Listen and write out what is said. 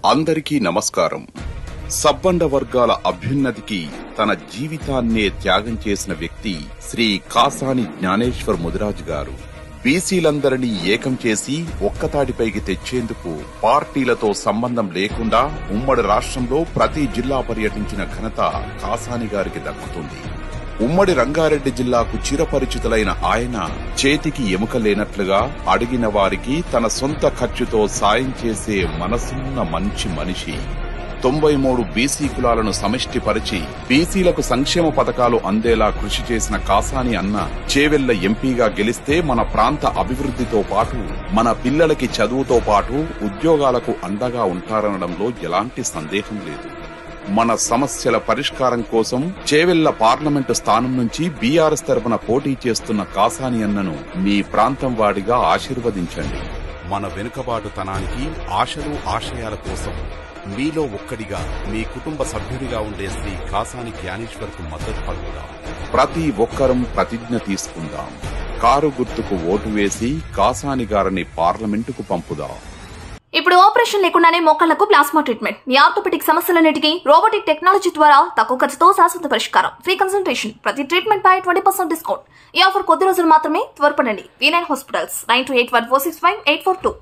అందరికీ నమస్కారం. సబ్బండ వర్గాల అభ్యున్నతికి తన జీవితాన్నే త్యాగం చేసిన వ్యక్తి శ్రీ కాసాని జ్ఞానేశ్వర్ ముదిరాజు గారు. బీసీలందరినీ ఏకం చేసి ఒక్కతాటిపైకి తెచ్చేందుకు పార్టీలతో సంబంధం లేకుండా ఉమ్మడి రాష్ట్రంలో ప్రతి జిల్లా పర్యటించిన ఘనత కాసాని గారికి దక్కుతుంది. ఉమ్మడి రంగారెడ్డి జిల్లాకు చిరపరిచితులైన ఆయన చేతికి ఎముక లేనట్లుగా అడిగిన వారికి తన సొంత ఖర్చుతో సాయం చేసే మనసున్న మంచి మనిషి. 93 బీసీ కులాలను సమిష్టిపరిచి బీసీలకు సంక్షేమ పథకాలు అందేలా కృషి చేసిన కాసాని అన్న చేవెళ్ల ఎంపీగా గెలిస్తే మన ప్రాంత అభివృద్ధితో పాటు మన పిల్లలకి చదువుతో పాటు ఉద్యోగాలకు అండగా ఉంటారనడంలో ఎలాంటి సందేహం లేదు. మన సమస్యల పరిష్కారం కోసం చేవెళ్ల పార్లమెంటు స్థానం నుంచి బీఆర్ఎస్ తరపున పోటీ చేస్తున్న కాసాని అన్నను మీ ప్రాంతం వాడిగా ఆశీర్వదించండి. మన వెనుకబాటుతనానికి ఆశలు ఆశయాల కోసం మీలో ఒక్కడిగా మీ కుటుంబ సభ్యుడిగా ఉండే శ్రీ కాసాని జ్ఞానేశ్వర్ కు మద్దతు పలుకుదాం. ప్రతి ఒక్కరం ప్రతిజ్ఞ తీసుకుందాం. కారు గుర్తుకు ఓటు వేసి కాసాని గారిని పార్లమెంటుకు పంపుదాం. ఇప్పుడు ఆపరేషన్ లేకుండానే మోకాళ్లకు ప్లాస్మా ట్రీట్మెంట్. మీ ఆర్థోపెటిక్ సమస్యలన్నిటికీ రోబోటిక్ టెక్నాలజీ ద్వారా తక్కువ ఖర్చుతో శాశ్వత పరిష్కారం. Free consultation. ప్రతి ట్రీట్మెంట్ పై 20% డిస్కౌంట్. ఈ ఆఫర్ కొద్ది రోజులు మాత్రమే. త్వరపడండి. V9 hospitals 9281465842.